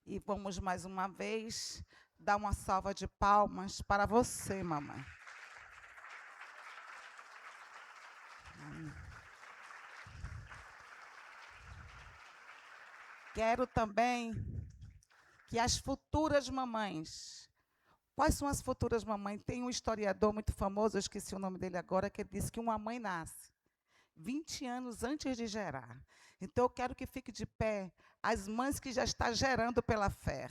E vamos mais uma vez dar uma salva de palmas para você, mamãe. Quero também que as futuras mamães. Quais são as futuras mamães? Tem um historiador muito famoso, eu esqueci o nome dele agora, que diz que uma mãe nasce 20 anos antes de gerar. Então, eu quero que fique de pé as mães que já estão gerando pela fé.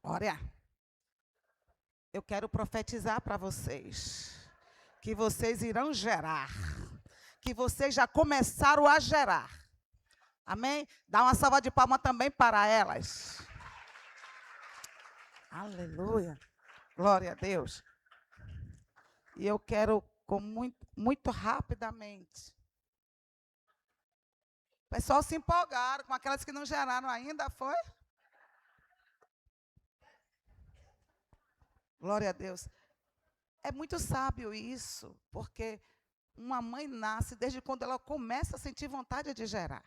Olha, eu quero profetizar para vocês que vocês irão gerar, que vocês já começaram a gerar. Amém? Dá uma salva de palmas também para elas. Aleluia. Glória a Deus. E eu quero, com muito rapidamente. O pessoal se empolgaram com aquelas que não geraram ainda, foi? Glória a Deus. É muito sábio isso, porque uma mãe nasce desde quando ela começa a sentir vontade de gerar.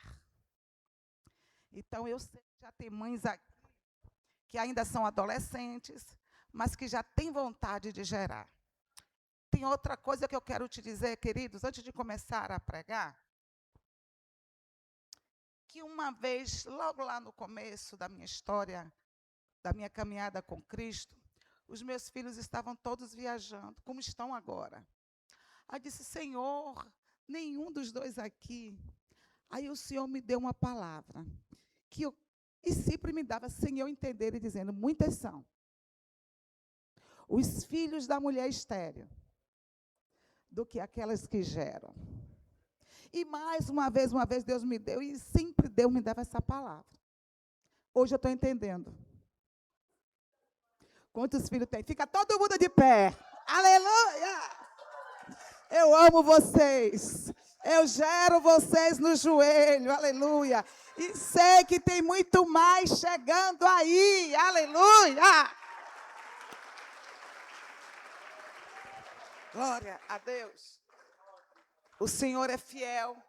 Então, eu sei que já tem mães aqui que ainda são adolescentes, mas que já têm vontade de gerar. Tem outra coisa que eu quero te dizer, queridos, antes de começar a pregar, que uma vez, logo lá no começo da minha história, da minha caminhada com Cristo, os meus filhos estavam todos viajando, como estão agora. Aí eu disse, Senhor, nenhum dos dois aqui. Aí o Senhor me deu uma palavra, que eu, e sempre me dava sem eu entender, e dizendo, muitas são os filhos da mulher estéril, do que aquelas que geram. E mais uma vez Deus me deu, e sempre Deus me dava essa palavra. Hoje eu estou entendendo. Quantos filhos tem? Fica todo mundo de pé. Aleluia! Eu amo vocês. Eu gero vocês no joelho. Aleluia! E sei que tem muito mais chegando aí. Aleluia! Glória a Deus. O Senhor é fiel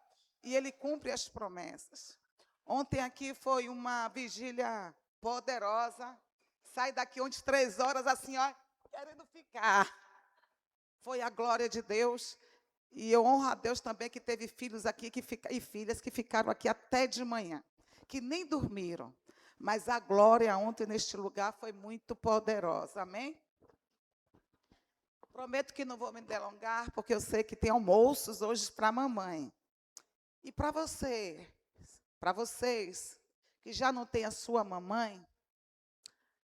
e Ele cumpre as promessas. Ontem aqui foi uma vigília poderosa. Sai daqui onde 3 horas assim, ó, querendo ficar. Foi a glória de Deus. E eu honro a Deus também que teve filhos aqui e filhas que ficaram aqui até de manhã, que nem dormiram. Mas a glória ontem neste lugar foi muito poderosa. Amém? Prometo que não vou me delongar, porque eu sei que tem almoços hoje para a mamãe. E para vocês que já não têm a sua mamãe,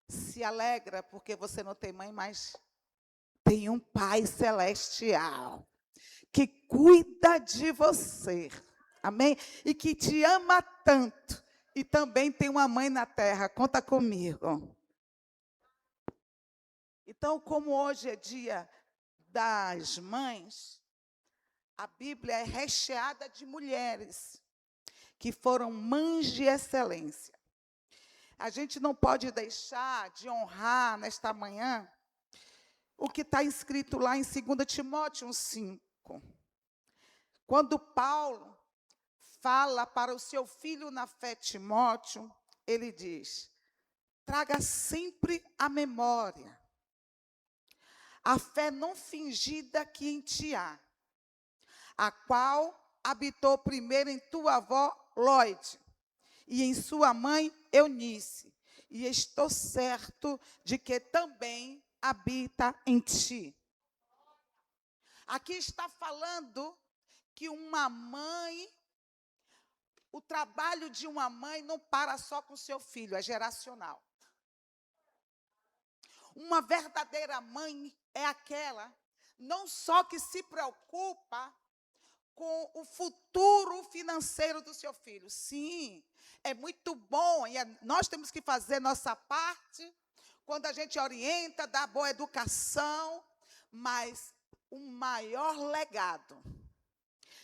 se alegra porque você não tem mãe, mas tem um Pai celestial que cuida de você. Amém? E que te ama tanto. E também tem uma mãe na terra. Conta comigo. Então, como hoje é dia das mães, a Bíblia é recheada de mulheres que foram mães de excelência. A gente não pode deixar de honrar nesta manhã o que está escrito lá em 2 Timóteo 5. Quando Paulo fala para o seu filho na fé Timóteo, ele diz, traga sempre à memória a fé não fingida que em ti há, a qual habitou primeiro em tua avó Lóide e em sua mãe Eunice, e estou certo de que também habita em ti. Aqui está falando que uma mãe, o trabalho de uma mãe não para só com seu filho, é geracional. Uma verdadeira mãe é aquela, não só que se preocupa com o futuro financeiro do seu filho. Sim, é muito bom, e nós temos que fazer nossa parte, quando a gente orienta, dá boa educação, mas o maior legado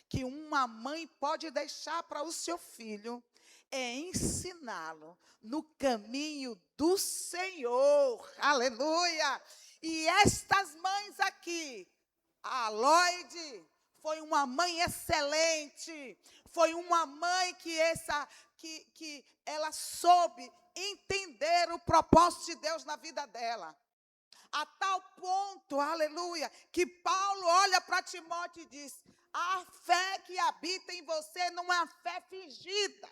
que uma mãe pode deixar para o seu filho é ensiná-lo no caminho do Senhor. Aleluia! E estas mães aqui, a Lóide foi uma mãe excelente, Foi uma mãe que ela soube entender o propósito de Deus na vida dela. A tal ponto, aleluia, que Paulo olha para Timóteo e diz: a fé que habita em você não é uma fé fingida.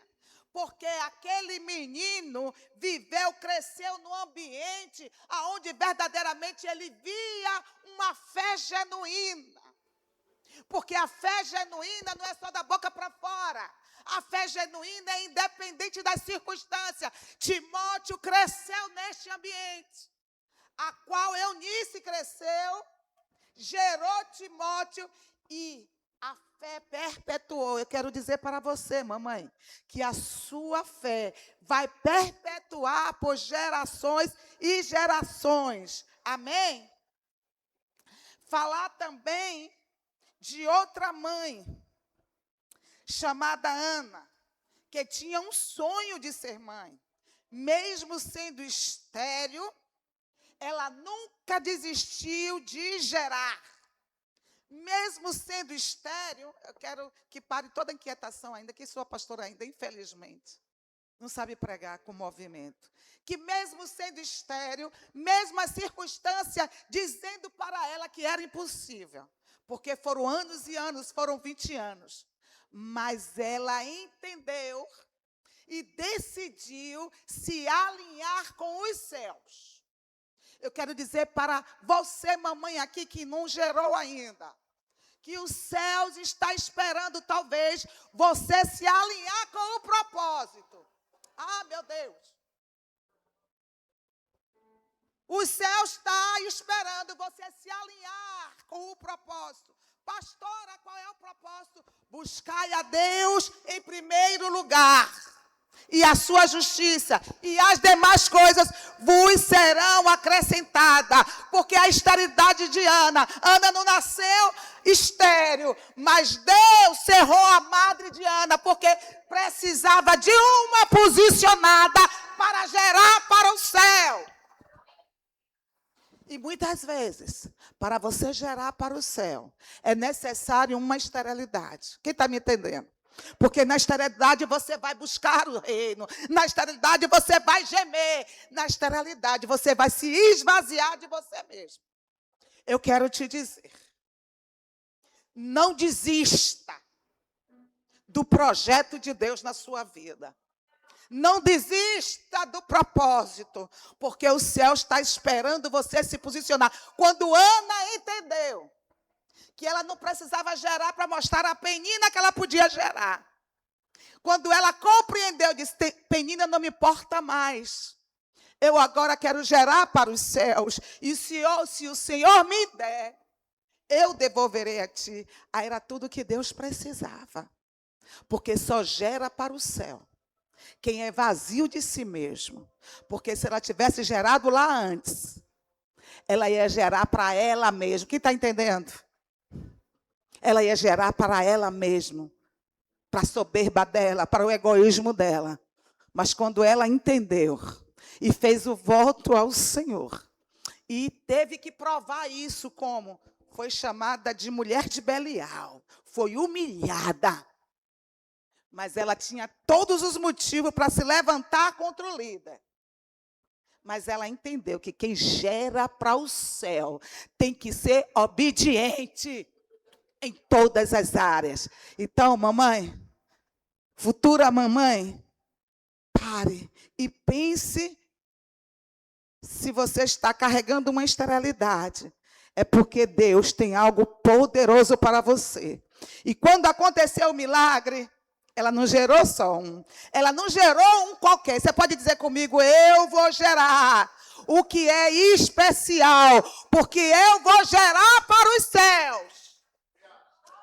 Porque aquele menino viveu, cresceu num ambiente onde verdadeiramente ele via uma fé genuína. Porque a fé genuína não é só da boca para fora. A fé genuína é independente das circunstâncias. Timóteo cresceu neste ambiente, a qual Eunice cresceu, gerou Timóteo e a fé perpetuou. Eu quero dizer para você, mamãe, que a sua fé vai perpetuar por gerações e gerações. Amém? Falar também de outra mãe, chamada Ana, que tinha um sonho de ser mãe. Mesmo sendo estéril, ela nunca desistiu de gerar. Mesmo sendo estéril, eu quero que pare toda a inquietação ainda, que sou pastora ainda, infelizmente. Não sabe pregar com movimento. Que mesmo sendo estéril, mesmo a circunstância dizendo para ela que era impossível. Porque foram anos e anos, foram 20 anos. Mas ela entendeu e decidiu se alinhar com os céus. Eu quero dizer para você, mamãe, aqui que não gerou ainda, que os céus está esperando, talvez, você se alinhar com o propósito. Ah, meu Deus. O céu está esperando você se alinhar com o propósito. Pastora, qual é o propósito? Buscai a Deus em primeiro lugar, e a sua justiça, e as demais coisas vos serão acrescentadas. Porque a esterilidade de Ana não nasceu estéril, mas Deus cerrou a madre de Ana, porque precisava de uma posicionada para gerar para o céu. E muitas vezes, para você gerar para o céu, é necessário uma esterilidade. Quem está me entendendo? Porque na esterilidade você vai buscar o reino. Na esterilidade você vai gemer. Na esterilidade você vai se esvaziar de você mesmo. Eu quero te dizer, não desista do projeto de Deus na sua vida. Não desista do propósito, porque o céu está esperando você se posicionar. Quando Ana entendeu que ela não precisava gerar para mostrar a Penina que ela podia gerar. Quando ela compreendeu, disse: Penina não me importa mais. Eu agora quero gerar para os céus. E se o Senhor me der, eu devolverei a ti. Aí era tudo que Deus precisava. Porque só gera para o céu quem é vazio de si mesmo. Porque se ela tivesse gerado lá antes, ela ia gerar para ela mesma. Quem está entendendo? Ela ia gerar para ela mesma, para a soberba dela, para o egoísmo dela. Mas quando ela entendeu e fez o voto ao Senhor, e teve que provar isso como? Foi chamada de mulher de Belial, foi humilhada. Mas ela tinha todos os motivos para se levantar contra o líder. Mas ela entendeu que quem gera para o céu tem que ser obediente em todas as áreas. Então, mamãe, futura mamãe, pare e pense se você está carregando uma esterilidade. É porque Deus tem algo poderoso para você. E quando aconteceu o milagre, ela não gerou só um. Ela não gerou um qualquer. Você pode dizer comigo: eu vou gerar o que é especial, porque eu vou gerar para os céus.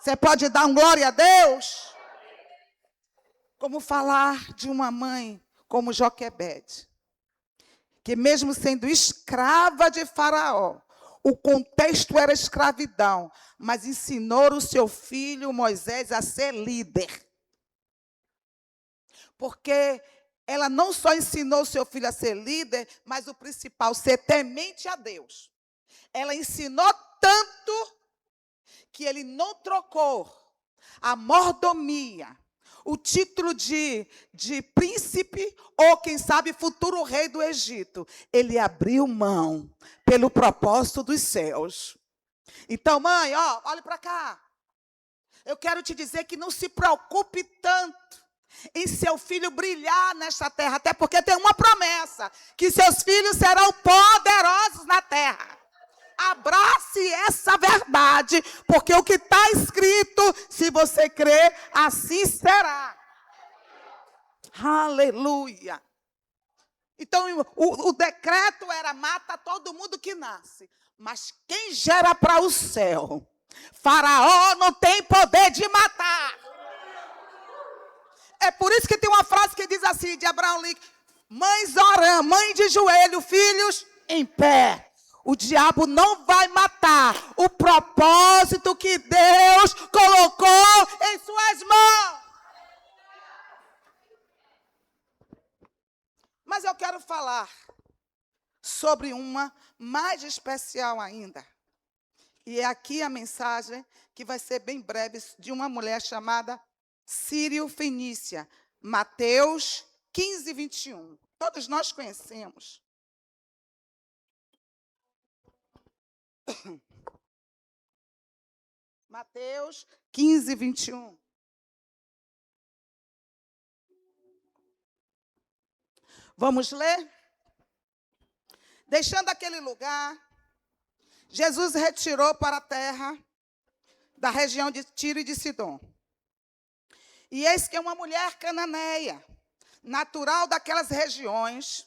Você pode dar um glória a Deus? Como falar de uma mãe como Joquebede, que mesmo sendo escrava de Faraó, o contexto era escravidão, mas ensinou o seu filho Moisés a ser líder. Porque ela não só ensinou o seu filho a ser líder, mas o principal, ser temente a Deus. Ela ensinou tanto que ele não trocou a mordomia, o título de príncipe ou, quem sabe, futuro rei do Egito. Ele abriu mão pelo propósito dos céus. Então, mãe, olhe para cá. Eu quero te dizer que não se preocupe tanto em seu filho brilhar nesta terra, até porque tem uma promessa, que seus filhos serão poderosos na terra. Abrace essa verdade, porque o que está escrito, se você crer, assim será. Aleluia. Então, o decreto era: mata todo mundo que nasce. Mas quem gera para o céu? Faraó não tem poder de matar. É por isso que tem uma frase que diz assim, de Abraham Lincoln: mães orando, mãe de joelho, filhos em pé. O diabo não vai matar o propósito que Deus colocou em suas mãos. Mas eu quero falar sobre uma mais especial ainda. E é aqui a mensagem, que vai ser bem breve, de uma mulher chamada Sírio Fenícia. Mateus 15, 21. Todos nós conhecemos. Mateus 15, 21. Vamos ler? Deixando aquele lugar, Jesus retirou para a terra da região de Tiro e de Sidom. E eis que uma mulher cananeia, natural daquelas regiões,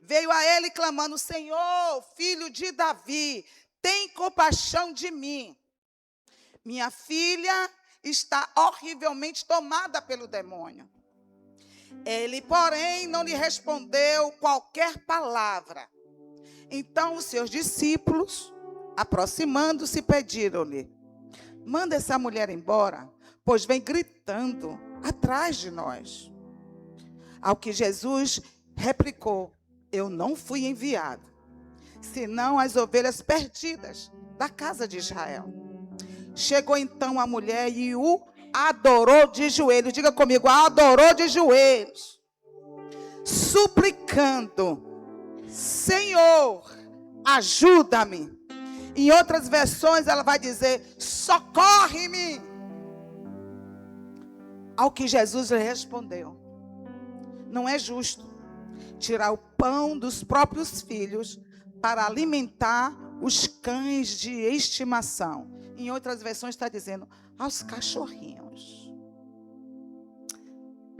veio a ele clamando: Senhor, filho de Davi, tem compaixão de mim. Minha filha está horrivelmente tomada pelo demônio. Ele, porém, não lhe respondeu qualquer palavra. Então os seus discípulos, aproximando-se, pediram-lhe: manda essa mulher embora, pois vem gritando atrás de nós. Ao que Jesus replicou: eu não fui enviado, senão as ovelhas perdidas da casa de Israel. Chegou então a mulher e o adorou de joelhos. Diga comigo: adorou de joelhos, suplicando: Senhor, ajuda-me. Em outras versões ela vai dizer: socorre-me. Ao que Jesus lhe respondeu: não é justo tirar o pão dos próprios filhos para alimentar os cães de estimação. Em outras versões está dizendo: aos cachorrinhos.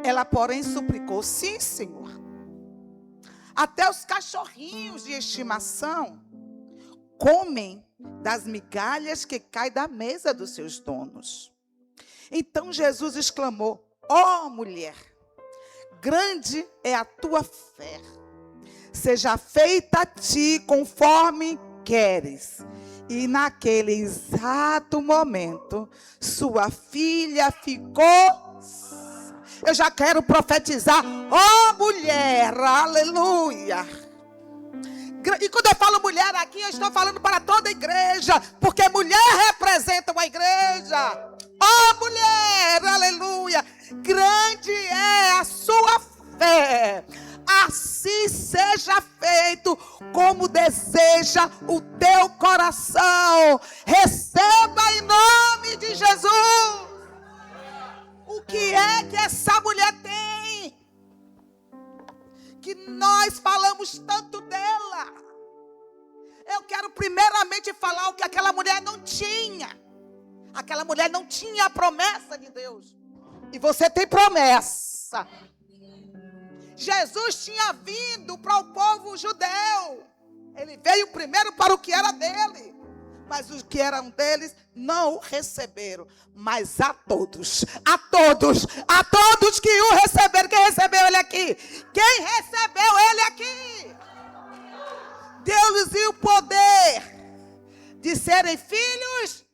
Ela, porém, suplicou: sim, Senhor. Até os cachorrinhos de estimação comem das migalhas que caem da mesa dos seus donos. Então Jesus exclamou: ó mulher, grande é a tua fé. Seja feita a ti conforme queres. E naquele exato momento, sua filha ficou. Eu já quero profetizar: ó mulher, aleluia. E quando eu falo mulher aqui, eu estou falando para toda a igreja, porque mulher representa uma igreja. Ó mulher, aleluia. Grande é a sua fé. Assim seja feito como deseja o teu coração. Receba em nome de Jesus. O que é que essa mulher tem? Que nós falamos tanto dela. Eu quero primeiramente falar o que aquela mulher não tinha. Aquela mulher não tinha a promessa de Deus. E você tem promessa. Jesus tinha vindo para o povo judeu. Ele veio primeiro para o que era dele. Mas os que eram deles não o receberam. Mas a todos que o receberam. Quem recebeu ele aqui? Quem recebeu ele aqui? Deu-lhes o poder de serem filhos.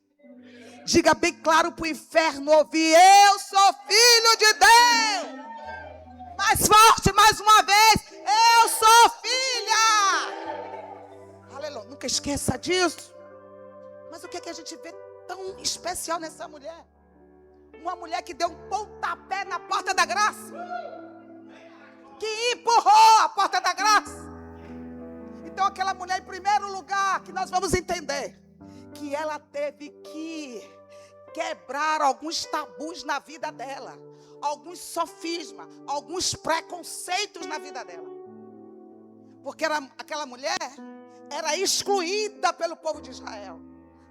Diga bem claro para o inferno ouvir: eu sou filho de Deus. Mais forte, mais uma vez: eu sou filha. Aleluia, nunca esqueça disso. Mas o que é que a gente vê tão especial nessa mulher? Uma mulher que deu um pontapé na porta da graça. Que empurrou a porta da graça. Então aquela mulher, em primeiro lugar, que nós vamos entender, que ela teve que quebrar alguns tabus na vida dela. Alguns sofismas, alguns preconceitos na vida dela. Porque aquela mulher era excluída pelo povo de Israel.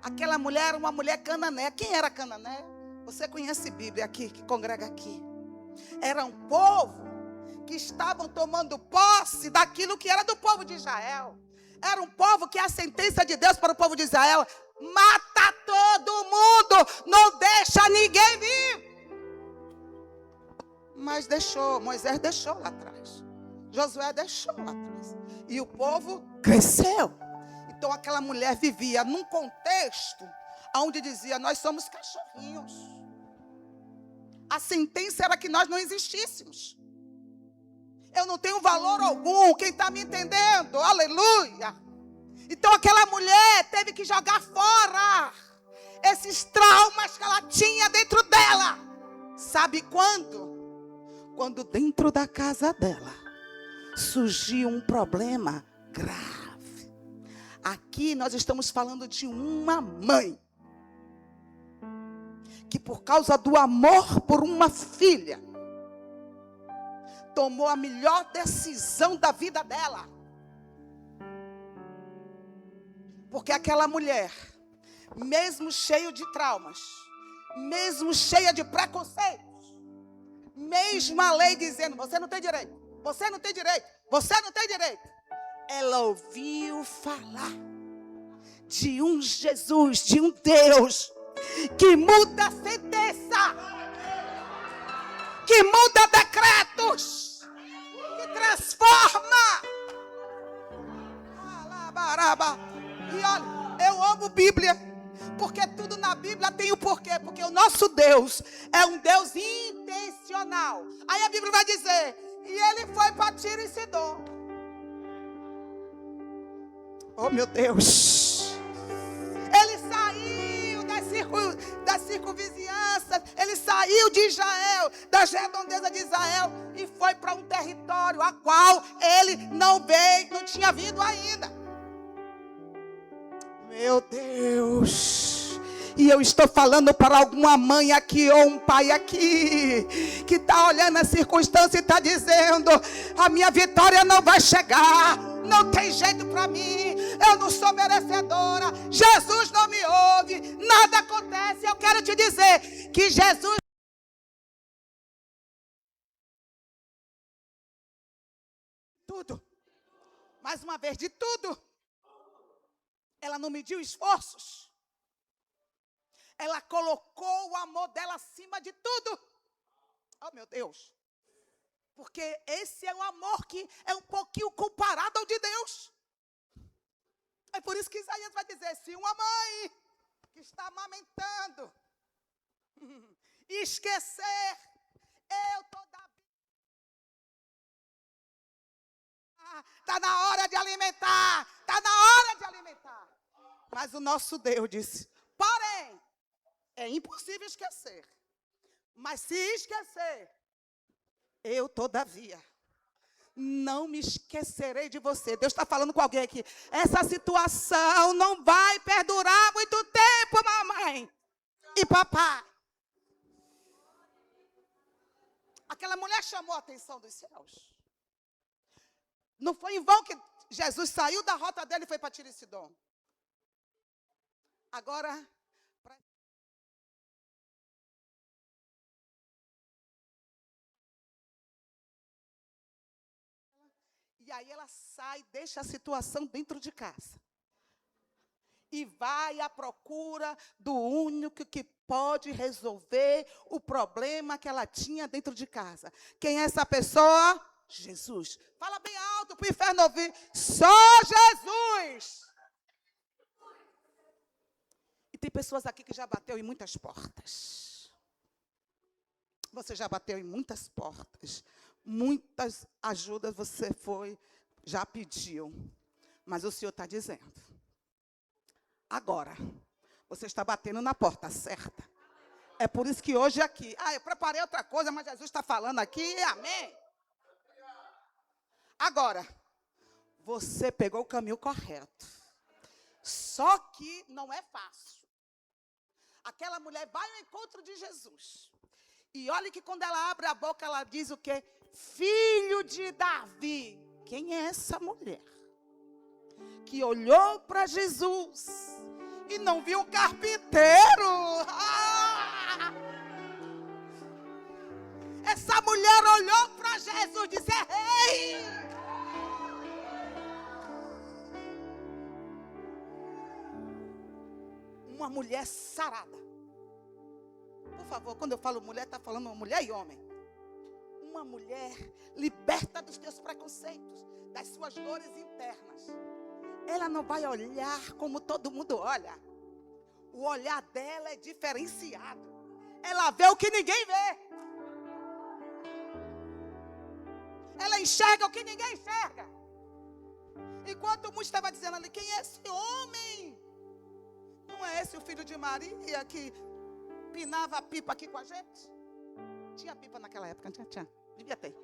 Aquela mulher era uma mulher cananeia. Quem era Canané? Você conhece Bíblia aqui, que congrega aqui. Era um povo que estavam tomando posse daquilo que era do povo de Israel. Era um povo que a sentença de Deus para o povo de Israel: mata todo mundo, não deixa ninguém vivo. Mas deixou, Moisés deixou lá atrás. Josué deixou lá atrás. E o povo cresceu. Então aquela mulher vivia num contexto onde dizia: nós somos cachorrinhos. A sentença era que nós não existíssemos. Eu não tenho valor algum. Quem está me entendendo? Aleluia. Então aquela mulher teve que jogar fora esses traumas que ela tinha dentro dela. Sabe quando? Quando dentro da casa dela surgiu um problema grave. Aqui nós estamos falando de uma mãe que, por causa do amor por uma filha, tomou a melhor decisão da vida dela. Porque aquela mulher, mesmo cheia de traumas, mesmo cheia de preconceitos, mesmo a lei dizendo: você não tem direito, você não tem direito, você não tem direito, ela ouviu falar de um Jesus, de um Deus que muda a sentença, que muda decretos, que transforma. E olha, eu amo Bíblia, porque tudo na Bíblia tem o porquê. Porque o nosso Deus é um Deus intencional. Aí a Bíblia vai dizer: e ele foi para Tiro e Sidom. Oh meu Deus. Ele saiu das circunvizinhanças. Ele saiu de Israel, das redondezas de Israel, e foi para um território a qual ele não tinha vindo ainda. Meu Deus. E eu estou falando para alguma mãe aqui ou um pai aqui que está olhando a circunstância e está dizendo: a minha vitória não vai chegar, não tem jeito para mim, eu não sou merecedora, Jesus não me ouve, nada acontece. Eu quero te dizer que Jesus tudo, mais uma vez, de tudo. Ela não mediu esforços. Ela colocou o amor dela acima de tudo. Oh, meu Deus. Porque esse é o amor que é um pouquinho comparado ao de Deus. É por isso que Isaías vai dizer: se uma mãe que está amamentando esquecer, eu todavia. Está na hora de alimentar. Está na hora de alimentar. Mas o nosso Deus disse: porém, é impossível esquecer. Mas se esquecer, eu todavia não me esquecerei de você. Deus está falando com alguém aqui. Essa situação não vai perdurar muito tempo, mamãe e papai. Aquela mulher chamou a atenção dos céus. Não foi em vão que Jesus saiu da rota dele e foi para Tiro e Sidom. Agora, e aí ela sai, deixa a situação dentro de casa. E vai à procura do único que pode resolver o problema que ela tinha dentro de casa. Quem é essa pessoa? Jesus. Fala bem alto para o inferno ouvir: só Jesus. E tem pessoas aqui que já bateu em muitas portas. Você já bateu em muitas portas. Muitas ajudas você já pediu. Mas o Senhor está dizendo: agora, você está batendo na porta certa. É por isso que hoje aqui. Eu preparei outra coisa, mas Jesus está falando aqui. Amém. Agora, você pegou o caminho correto. Só que não é fácil. Aquela mulher vai ao encontro de Jesus. E olha que quando ela abre a boca, ela diz o quê? Filho de Davi. Quem é essa mulher? Que olhou para Jesus e não viu o carpinteiro. Essa mulher olhou para Jesus e disse: Rei! Uma mulher sarada. Por favor, quando eu falo mulher, está falando mulher e homem. Uma mulher liberta dos teus preconceitos, das suas dores internas. Ela não vai olhar como todo mundo olha. O olhar dela é diferenciado. Ela vê o que ninguém vê. Ela enxerga o que ninguém enxerga. Enquanto o mundo estava dizendo ali: quem é esse homem? Não é esse o filho de Maria que pinava a pipa aqui com a gente? Tinha pipa naquela época, não tinha? Devia ter.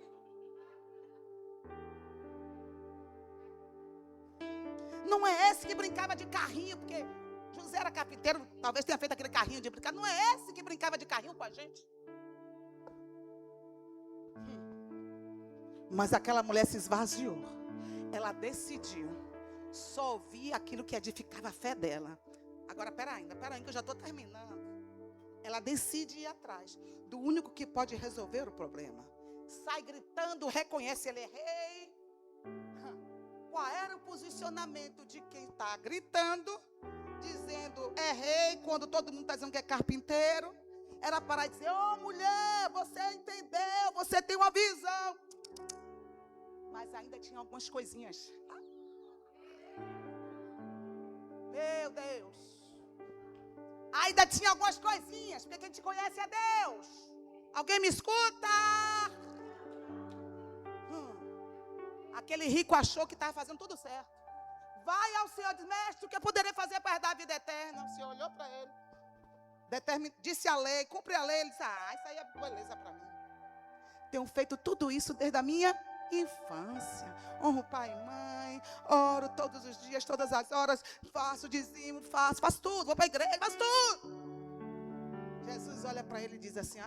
Não é esse que brincava de carrinho, porque José era carpinteiro, talvez tenha feito aquele carrinho de brincar. Não é esse que brincava de carrinho com a gente. Mas aquela mulher se esvaziou. Ela decidiu só ouvir aquilo que edificava a fé dela. Agora, peraí, que eu já estou terminando. Ela decide ir atrás do único que pode resolver o problema. Sai gritando, reconhece ele é rei. Qual era o posicionamento de quem está gritando, dizendo é rei, quando todo mundo está dizendo que é carpinteiro? Era parar e dizer: ô mulher, você entendeu, você tem uma visão. Mas ainda tinha algumas coisinhas. Meu Deus. Ainda tinha algumas coisinhas, porque quem te conhece é Deus. Alguém me escuta? Aquele rico achou que estava fazendo tudo certo. Vai ao Senhor e diz: mestre, o que eu poderia fazer para herdar a vida eterna? O Senhor olhou para ele. Disse a lei, cumpre a lei. Ele disse: isso aí é beleza para mim. Tenho feito tudo isso desde a minha infância. Honro pai e mãe, oro todos os dias, todas as horas, faço dizimo, faço tudo, vou para a igreja, faço tudo. Jesus olha para ele e diz assim: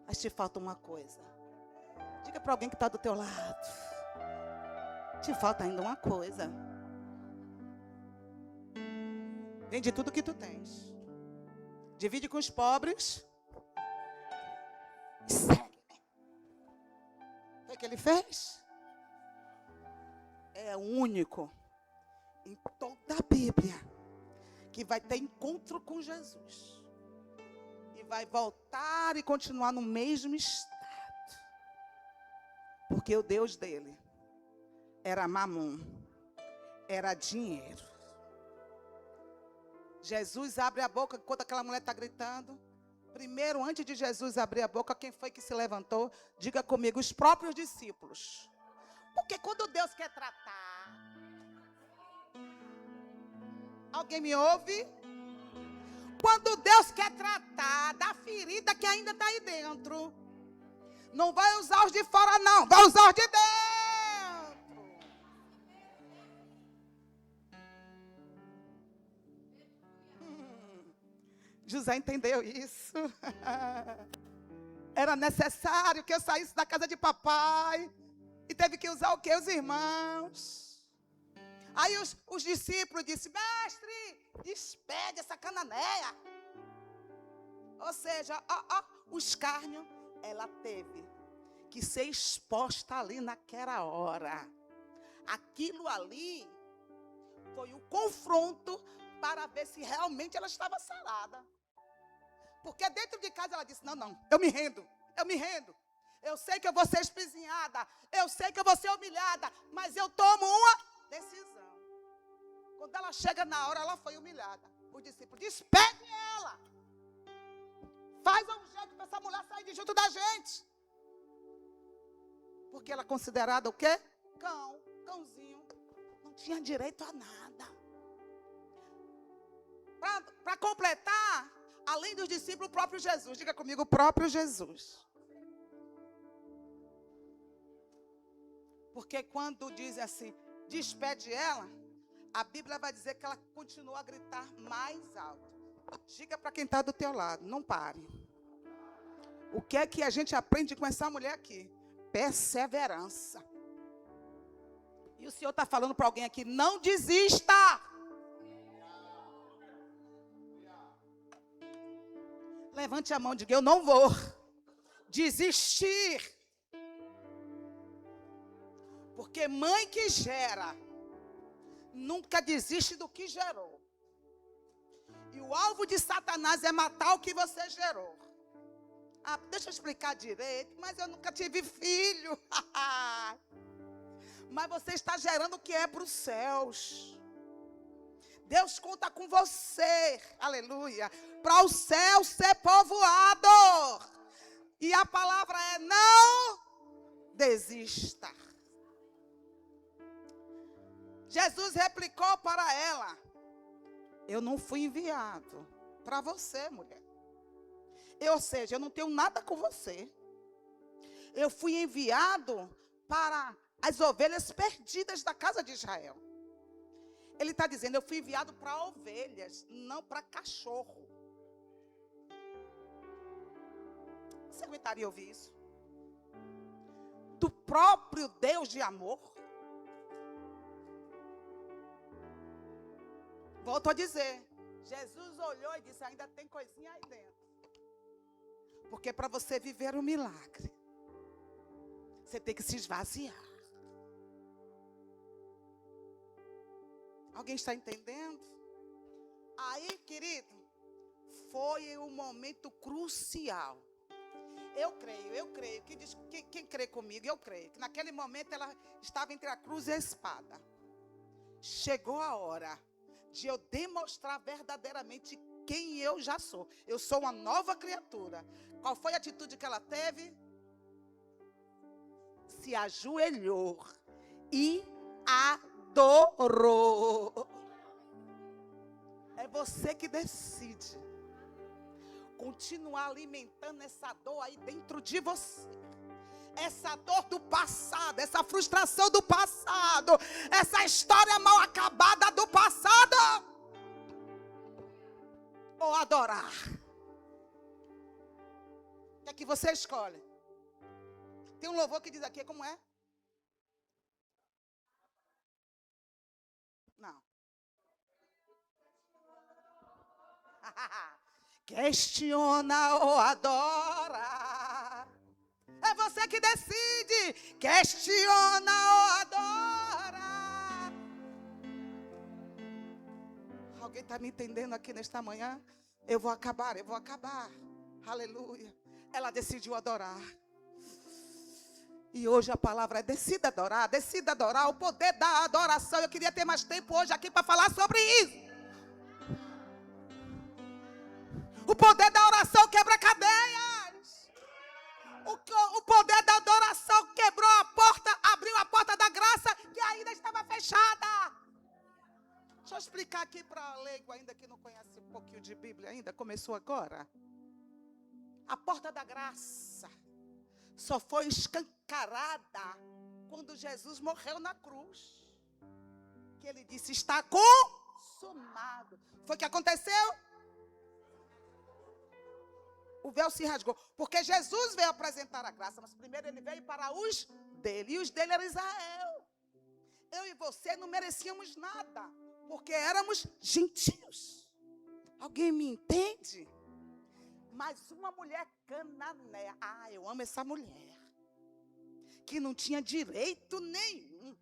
mas te falta uma coisa. Diga para alguém que está do teu lado: te falta ainda uma coisa. Vende tudo que tu tens, divide com os pobres e segue. O que ele fez? É o único em toda a Bíblia que vai ter encontro com Jesus e vai voltar e continuar no mesmo estado, porque o Deus dele era mamon, era dinheiro. Jesus abre a boca quando aquela mulher está gritando. Primeiro, antes de Jesus abrir a boca, quem foi que se levantou? Diga comigo: os próprios discípulos. Porque quando Deus quer tratar, alguém me ouve? Quando Deus quer tratar da ferida que ainda está aí dentro, não vai usar os de fora não, vai usar os de dentro. José entendeu isso. Era necessário que eu saísse da casa de papai. E teve que usar o quê? Os irmãos. Aí os discípulos disseram: mestre, despede essa cananeia. Ou seja, o escárnio, ela teve que ser exposta ali naquela hora. Aquilo ali foi o confronto para ver se realmente ela estava sarada. Porque dentro de casa ela disse: não, eu me rendo. Eu sei que eu vou ser espizinhada, eu sei que eu vou ser humilhada, mas eu tomo uma decisão. Quando ela chega na hora, ela foi humilhada. Os discípulos: despede ela. Faz um jeito para essa mulher sair de junto da gente. Porque ela é considerada o quê? Cãozinho. Não tinha direito a nada. Para completar, Além dos discípulos, o próprio Jesus. Diga comigo, o próprio Jesus. Porque quando diz assim, despede ela, a Bíblia vai dizer que ela continua a gritar mais alto. Diga para quem está do teu lado, não pare. O que é que a gente aprende com essa mulher aqui? Perseverança. E o Senhor está falando para alguém aqui, não desista. Levante a mão e diga, eu não vou desistir. Porque mãe que gera, nunca desiste do que gerou. E o alvo de Satanás é matar o que você gerou. Ah, deixa eu explicar direito, mas eu nunca tive filho. Mas você está gerando o que é para os céus. Deus conta com você, aleluia, para o céu ser povoado. E a palavra é não desista. Jesus replicou para ela, eu não fui enviado para você, mulher. Ou seja, eu não tenho nada com você. Eu fui enviado para as ovelhas perdidas da casa de Israel. Ele está dizendo, eu fui enviado para ovelhas, não para cachorro. Você aguentaria ouvir isso? Do próprio Deus de amor? Volto a dizer, Jesus olhou e disse, ainda tem coisinha aí dentro. Porque para você viver um milagre, você tem que se esvaziar. Alguém está entendendo? Aí, querido, foi um momento crucial. Eu creio. Quem crê comigo, eu creio. Que naquele momento ela estava entre a cruz e a espada. Chegou a hora de eu demonstrar verdadeiramente quem eu já sou. Eu sou uma nova criatura. Qual foi a atitude que ela teve? Se ajoelhou e adorou. É você que decide continuar alimentando essa dor aí dentro de você. Essa dor do passado, essa frustração do passado, essa história mal acabada do passado. Ou adorar. O que é que você escolhe? Tem um louvor que diz aqui, como é? Não. Questiona ou adora. É você que decide. Questiona ou adora. Alguém está me entendendo aqui nesta manhã? Eu vou acabar. Aleluia. Ela decidiu adorar. E hoje a palavra é decida adorar, o poder da adoração. Eu queria ter mais tempo hoje aqui para falar sobre isso. O poder da oração quebra cadeias. O poder da adoração quebrou a porta, abriu a porta da graça que ainda estava fechada. Deixa eu explicar aqui para a leigo ainda que não conhece um pouquinho de Bíblia ainda, começou agora. A porta da graça só foi escancarada quando Jesus morreu na cruz. Que ele disse, está consumado. Foi o que aconteceu? O véu se rasgou. Porque Jesus veio apresentar a graça, mas primeiro ele veio para os dele. E os dele era Israel. Eu e você não merecíamos nada, porque éramos gentios. Alguém me entende? Mas uma mulher cananeia, eu amo essa mulher, que não tinha direito nenhum.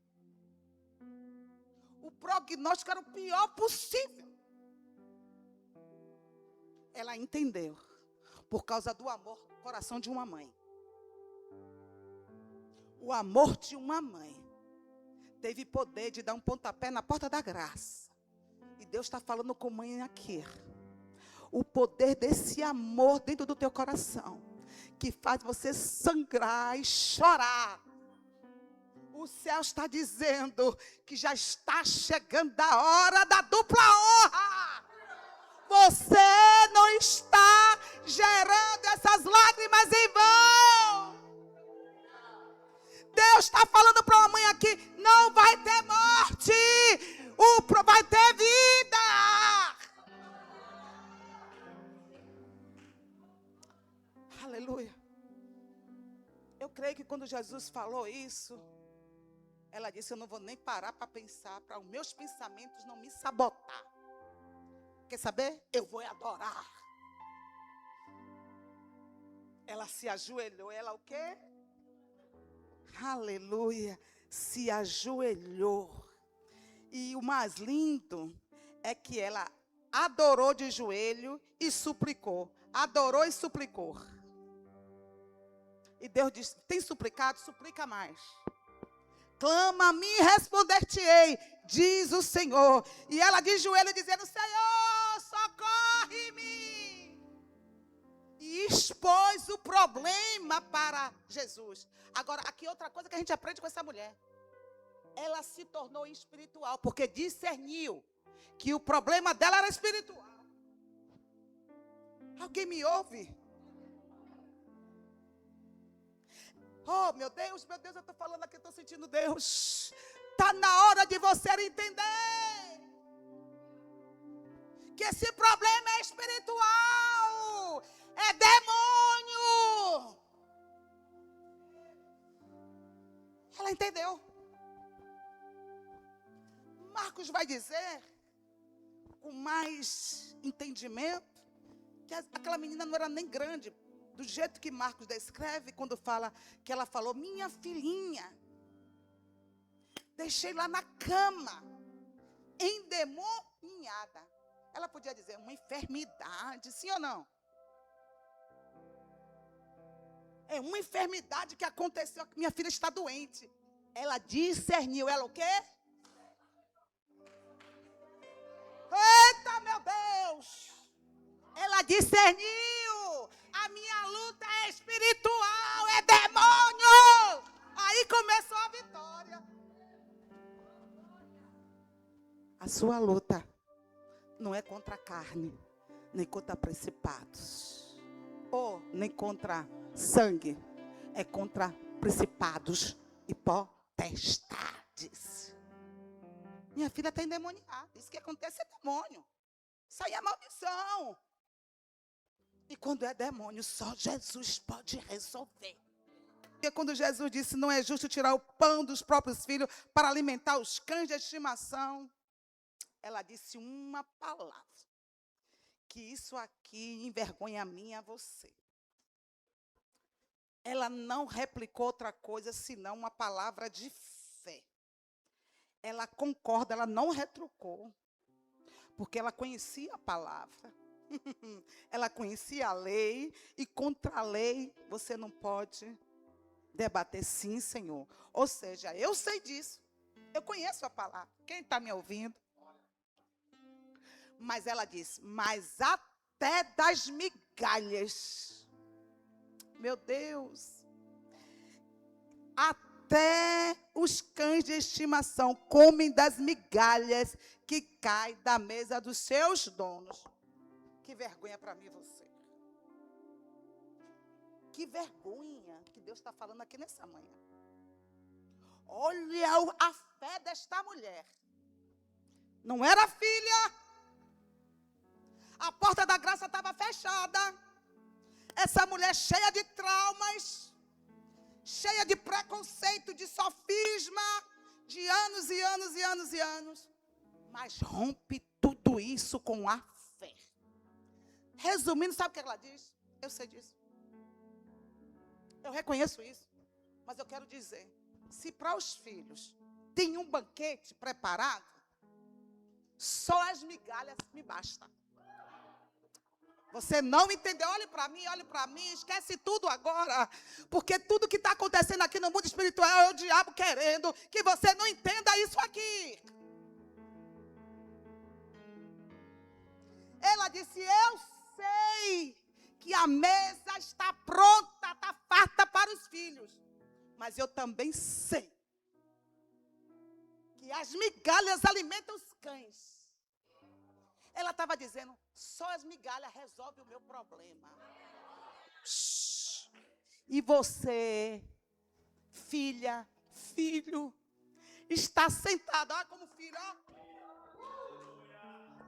O prognóstico era o pior possível. Ela entendeu, por causa do amor do coração de uma mãe. O amor de uma mãe teve poder de dar um pontapé na porta da graça. E Deus está falando com mãe aqui. O poder desse amor dentro do teu coração, que faz você sangrar e chorar. O céu está dizendo que já está chegando a hora da dupla honra. Você não está gerando essas lágrimas em vão. Deus está falando para uma mãe aqui, não vai ter morte, vai ter vida. Aleluia. Eu creio que quando Jesus falou isso, ela disse, eu não vou nem parar para pensar, para os meus pensamentos não me sabotar. Quer saber? Eu vou adorar. Ela se ajoelhou, ela o quê? Aleluia, se ajoelhou. E o mais lindo é que ela adorou de joelho e suplicou. Adorou e suplicou. E Deus disse, tem suplicado? Suplica mais. Clama a mim e responder-te-ei, diz o Senhor. E ela de joelho dizendo, Senhor, socorre-me. E expôs o problema para Jesus. Agora, aqui outra coisa que a gente aprende com essa mulher. Ela se tornou espiritual, porque discerniu que o problema dela era espiritual. Alguém me ouve? Oh, meu Deus, eu estou falando aqui, estou sentindo Deus. Está na hora de você entender que esse problema é espiritual, é demônio. Ela entendeu. Marcos vai dizer, com mais entendimento, que aquela menina não era nem grande. Do jeito que Marcos descreve, quando fala que ela falou, minha filhinha, deixei lá na cama, endemoniada. Ela podia dizer, uma enfermidade, sim ou não? É uma enfermidade que aconteceu, que minha filha está doente. Ela discerniu, ela o quê? Eita, meu Deus! Ela discerniu. A minha luta é espiritual, é demônio. Aí começou a vitória. A sua luta não é contra a carne, nem contra principados, ou nem contra sangue, é contra principados e potestades. Minha filha está endemoniada. Isso que acontece é demônio. Isso aí é maldição. E quando é demônio, só Jesus pode resolver. Porque quando Jesus disse, não é justo tirar o pão dos próprios filhos para alimentar os cães de estimação, ela disse uma palavra, que isso aqui envergonha a mim e a você. Ela não replicou outra coisa, senão uma palavra de fé. Ela concorda, ela não retrucou, porque ela conhecia a palavra. Ela conhecia a lei, e contra a lei você não pode debater, sim, Senhor. Ou seja, eu sei disso, eu conheço a palavra. Quem está me ouvindo? Mas ela disse, mas até das migalhas, meu Deus, até os cães de estimação comem das migalhas que caem da mesa dos seus donos. Que vergonha para mim e você. Que vergonha que Deus está falando aqui nessa manhã. Olha a fé desta mulher. Não era filha. A porta da graça estava fechada. Essa mulher cheia de traumas, cheia de preconceito, de sofisma, de anos e anos e anos e anos. Mas rompe tudo isso com a fé. Resumindo, sabe o que ela diz? Eu sei disso. Eu reconheço isso. Mas eu quero dizer, se para os filhos tem um banquete preparado, só as migalhas me basta. Você não entendeu? Olhe para mim, esquece tudo agora. Porque tudo que está acontecendo aqui no mundo espiritual é o diabo querendo que você não entenda isso aqui. Ela disse, eu sei que a mesa está pronta, está farta para os filhos. Mas eu também sei que as migalhas alimentam os cães. Ela estava dizendo, só as migalhas resolvem o meu problema. E você, filha, filho, está sentado, olha como filho, ó.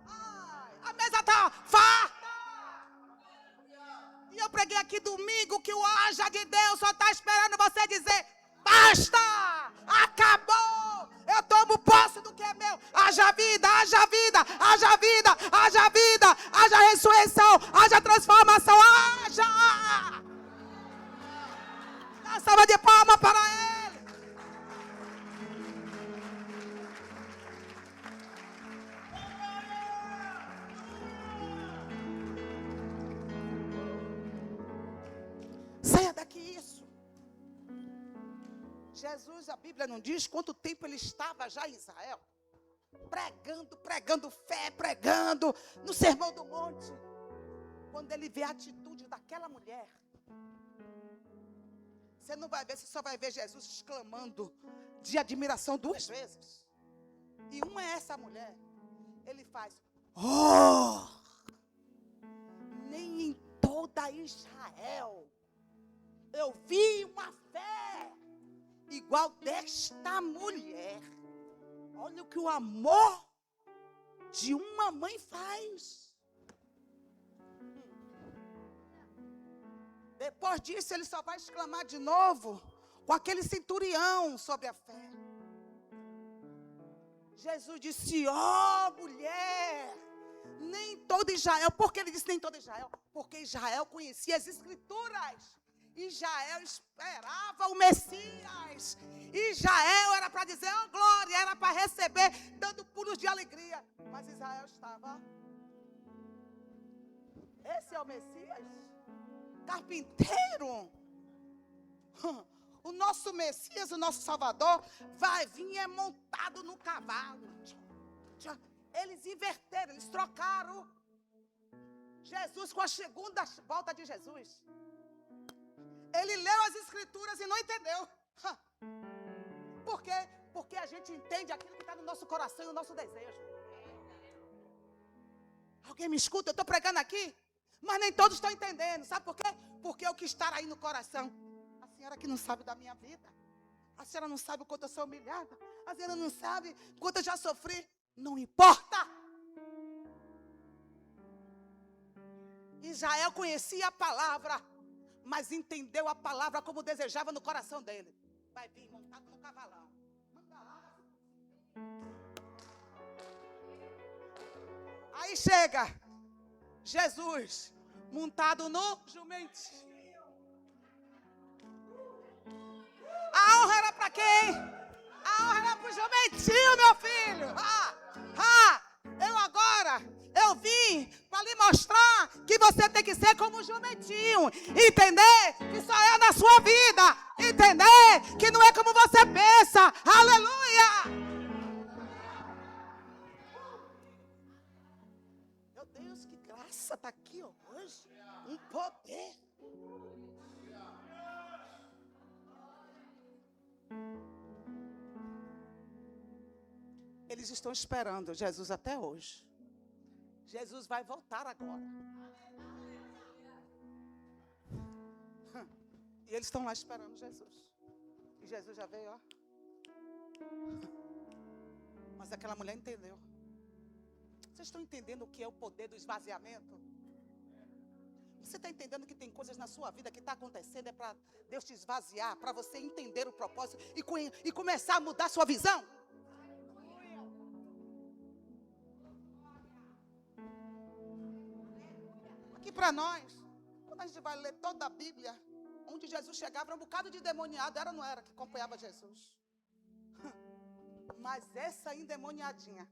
Ai, a mesa está farta. E eu preguei aqui domingo que o haja de Deus só está esperando você dizer, basta, acabou, eu tomo posse do que é meu. Haja vida, haja vida, haja vida, haja vida, haja ressurreição, haja transformação, haja. Dá uma salva de palmas para ele. Saia daqui isso. Jesus, a Bíblia não diz quanto tempo ele estava já em Israel. Pregando fé, pregando no Sermão do Monte. Quando ele vê a atitude daquela mulher, você não vai ver, você só vai ver Jesus exclamando de admiração 2 vezes. E uma é essa mulher. Ele faz, oh! Nem em toda Israel eu vi uma fé igual desta mulher. Olha o que o amor de uma mãe faz. Depois disso, ele só vai exclamar de novo com aquele centurião sobre a fé. Jesus disse, ó mulher, nem todo Israel. Por que ele disse nem todo Israel? Porque Israel conhecia as Escrituras. Israel esperava o Messias. Israel era para dizer, oh glória, era para receber, dando pulos de alegria. Mas Israel estava, esse é o Messias? Carpinteiro? O nosso Messias, o nosso Salvador, vai vir montado no cavalo. Eles inverteram, eles trocaram Jesus com a segunda volta de Jesus. Ele leu as Escrituras e não entendeu. Por quê? Porque a gente entende aquilo que está no nosso coração e no nosso desejo. Alguém me escuta? Eu estou pregando aqui, mas nem todos estão entendendo. Sabe por quê? Porque o que está aí no coração. A senhora que não sabe da minha vida. A senhora não sabe o quanto eu sou humilhada. A senhora não sabe o quanto eu já sofri. Não importa. Israel conhecia a palavra, mas entendeu a palavra como desejava no coração dele. Vai vir montado no cavalão. Aí chega Jesus montado no jumentinho. A honra era para quem? A honra era para o jumentinho, meu filho. Eu vim para lhe mostrar que você tem que ser como um jumentinho. Entender que só é na sua vida. Entender que não é como você pensa. Aleluia! Meu Deus, que graça está aqui hoje. Um poder. Eles estão esperando Jesus até hoje. Jesus vai voltar agora. E eles estão lá esperando Jesus. E Jesus já veio, ó. Mas aquela mulher entendeu. Vocês estão entendendo o que é o poder do esvaziamento? Você está entendendo que tem coisas na sua vida que está acontecendo, é para Deus te esvaziar, para você entender o propósito e começar a mudar a sua visão? Aqui para nós, quando a gente vai ler toda a Bíblia, onde Jesus chegava, era um bocado de endemoniado, era ou não era, que acompanhava Jesus? Mas essa endemoniadinha,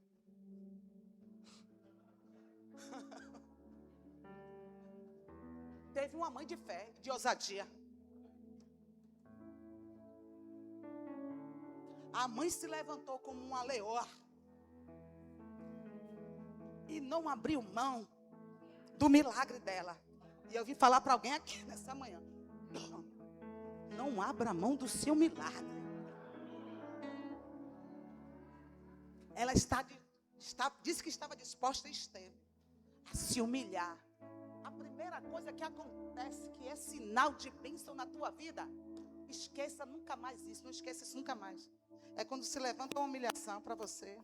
teve uma mãe de fé, de ousadia. A mãe se levantou como uma leoa e não abriu mão do milagre dela. E eu vim falar para alguém aqui nessa manhã: não abra mão do seu milagre. Ela está Disse que estava disposta e esteve a se humilhar. A primeira coisa que acontece, que é sinal de bênção na tua vida, esqueça nunca mais isso, não esqueça isso nunca mais. É quando se levanta uma humilhação para você.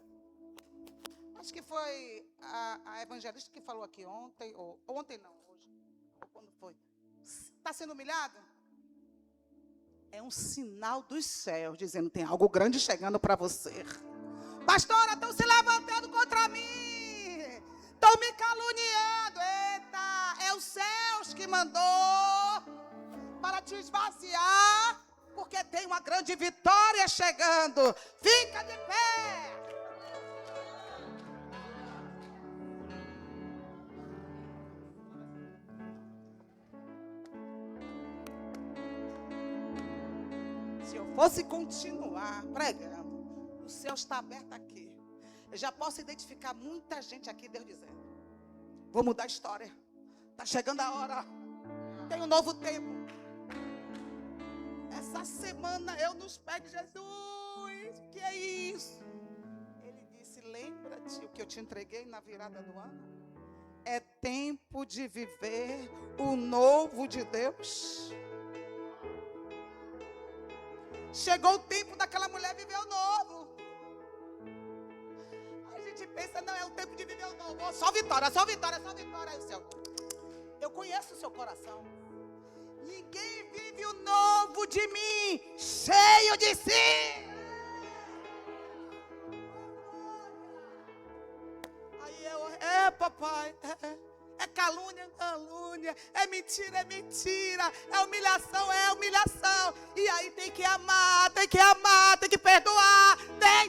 Acho que foi a evangelista que falou aqui ontem, ou ontem não, hoje, ou quando foi. Está sendo humilhado? É um sinal dos céus, dizendo, tem algo grande chegando para você. Pastora, estão se levantando contra mim. Estão me caluniando. Eita, é os céus que mandou para te esvaziar, porque tem uma grande vitória chegando. Fica de pé. Se eu fosse continuar pregando, o céu está aberto aqui. Eu já posso identificar muita gente aqui, Deus dizendo, vou mudar a história. Está chegando a hora. Tem um novo tempo. Essa semana eu nos pés de Jesus. O que é isso? Ele disse, lembra-te o que eu te entreguei na virada do ano? É tempo de viver o novo de Deus. Chegou o tempo daquela mulher viver o novo. A gente pensa, não, é o tempo de viver o novo. Só vitória, só vitória, só vitória. Aí o céu, eu conheço o seu coração. Ninguém vive o novo de mim, cheio de si. Aí eu, papai, é calúnia, calúnia, é mentira, é humilhação, é humilhação. E aí tem que amar, tem que perdoar, tem.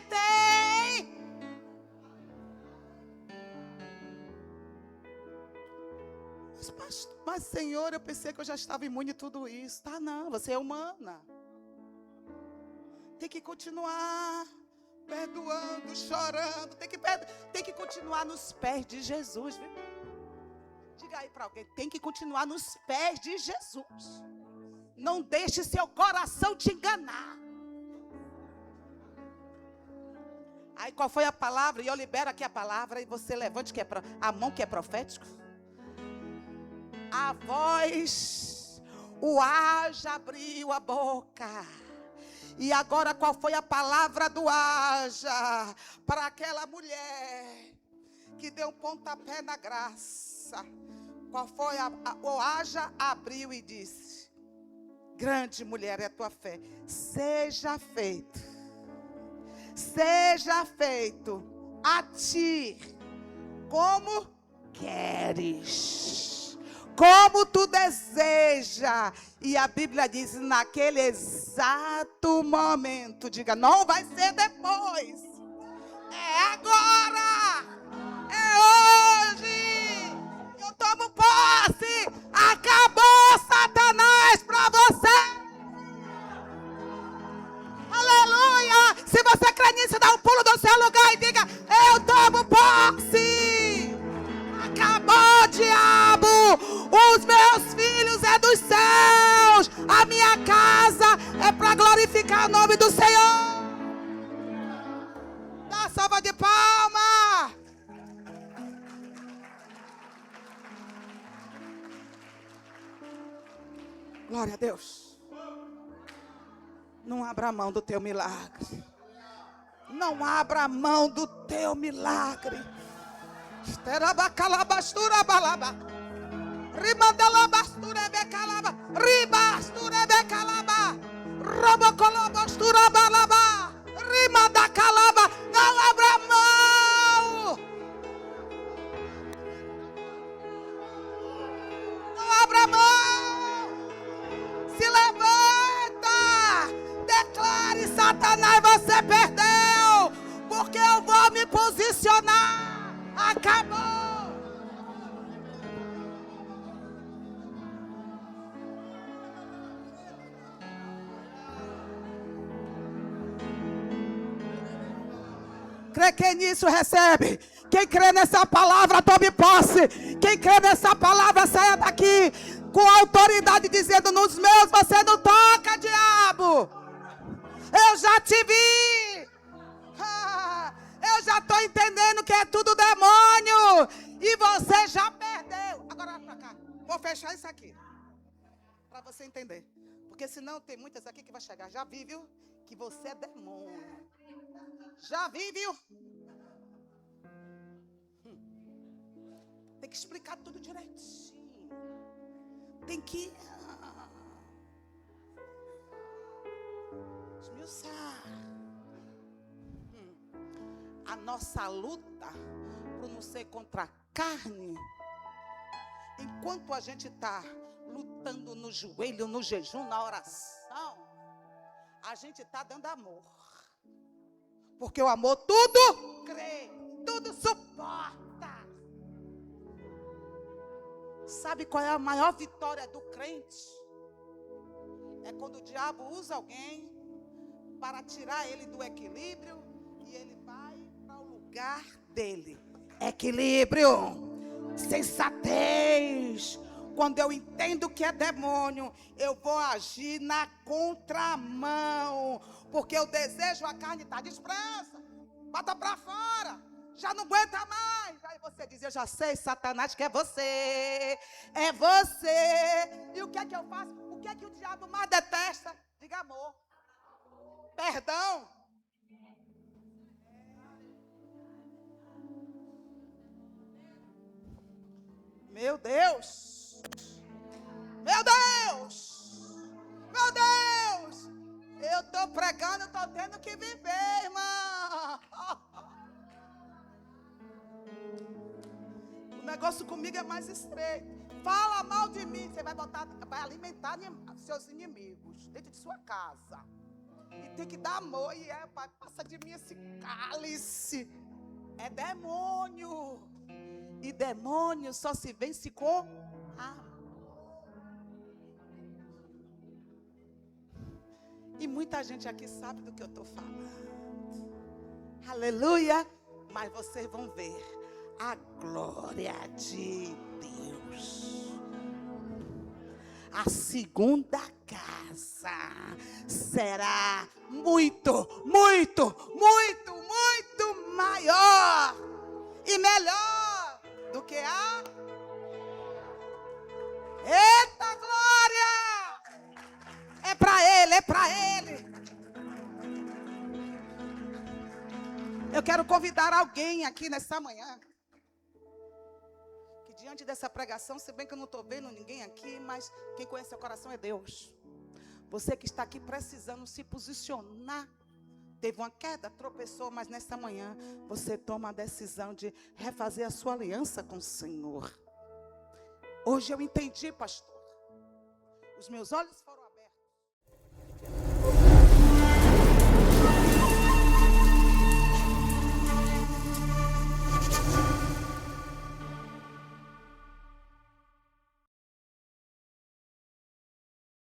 Mas Senhor, eu pensei que eu já estava imune a tudo isso. Tá, não, você é humana. Tem que continuar perdoando, chorando, tem que continuar nos pés de Jesus, viu? Diga aí para alguém, tem que continuar nos pés de Jesus. Não deixe seu coração te enganar. Aí qual foi a palavra? E eu libero aqui a palavra e você levante a mão que é profético. A voz, o haja abriu a boca. E agora qual foi a palavra do haja para aquela mulher que deu um pontapé na graça? Qual foi o haja abriu e disse, grande mulher é a tua fé, seja feito a ti como queres, como tu deseja. E a Bíblia diz, naquele exato momento, diga, não vai ser depois, é agora, é hoje. Eu tomo posse. Acabou, Satanás, para você. Aleluia. Se você crê nisso, dá um pulo do seu lugar e diga, eu tomo posse. Acabou, diabo. Os meus filhos é dos céus. A minha casa é para glorificar o nome do Senhor. Dá salva de palma. Glória a Deus. Não abra mão do teu milagre. Não abra mão do teu milagre. Esterabacalabastura balaba. Rimandalabastura becalaba. Ribastura becalaba. Robocolabastura balaba. Rimandacalaba. Não abra mão. Não abra mão. Se levanta. Declare, Satanás, você perdeu. Porque eu vou me posicionar. Acabou. Crê que nisso recebe. Quem crê nessa palavra, tome posse. Quem crê nessa palavra, saia daqui com autoridade, dizendo, nos meus você não toca, diabo. Eu já te vi. Eu já estou entendendo que é vou fechar isso aqui. Para você entender. Porque senão tem muitas aqui que vai chegar. Já vi, viu? Que você é demônio. Já vi, viu? Tem que explicar tudo direitinho. Tem que esmiuçar. A nossa luta por não ser contra a carne. Enquanto a gente está lutando no joelho, no jejum, na oração, a gente está dando amor. Porque o amor tudo crê, tudo suporta. Sabe qual é a maior vitória do crente? É quando o diabo usa alguém para tirar ele do equilíbrio e ele vai para o lugar dele. Equilíbrio, sensatez. Quando eu entendo que é demônio, eu vou agir na contramão. Porque eu desejo, a carne está despreza. Bota para fora. Já não aguenta mais. Aí você diz, eu já sei, Satanás, que é você. É você. E o que é que eu faço? O que é que o diabo mais detesta? Diga amor. Perdão. Meu Deus. Meu Deus. Meu Deus. Eu estou pregando, estou tendo que viver, irmão. O negócio comigo é mais estreito. Fala mal de mim, você vai alimentar seus inimigos dentro de sua casa. E tem que dar amor. E pai, passa de mim esse cálice. É demônio. E demônio só se vence com amor. E muita gente aqui sabe do que eu estou falando. Aleluia. Mas vocês vão ver a glória de Deus. A segunda casa será muito, muito, muito, muito maior e melhor do que a... Eita glória! É para ele, é para ele. Eu quero convidar alguém aqui nessa manhã. Que diante dessa pregação, se bem que eu não estou vendo ninguém aqui, mas quem conhece seu coração é Deus. Você que está aqui precisando se posicionar. Teve uma queda, tropeçou, mas nessa manhã você toma a decisão de refazer a sua aliança com o Senhor. Hoje eu entendi, pastor. Os meus olhos foram